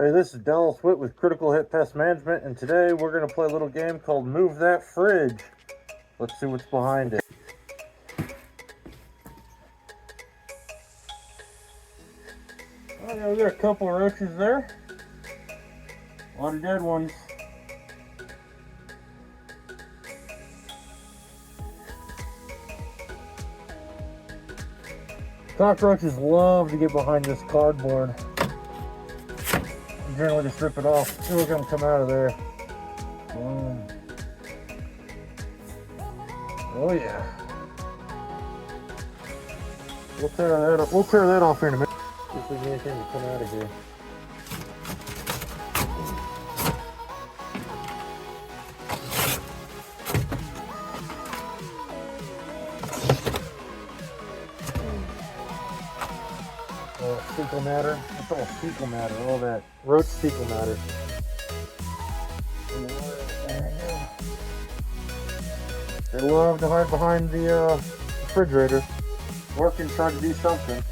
Hey, this is Dallas Witt with Critical Hit Pest Management, and today we're going to play a little game called Move That Fridge. Let's see what's behind it. Oh, yeah, we got a couple of roaches there. A lot of dead ones. Cockroaches love to get behind this cardboard. Generally just rip it off. See, look at them come out of there. Boom. Oh yeah. We'll tear that off here in a minute. See if we can get anything to come out of here. Fecal matter. That's all fecal matter. All that roach fecal matter. There you go. They love to hide behind the refrigerator. Lurk and try to do something.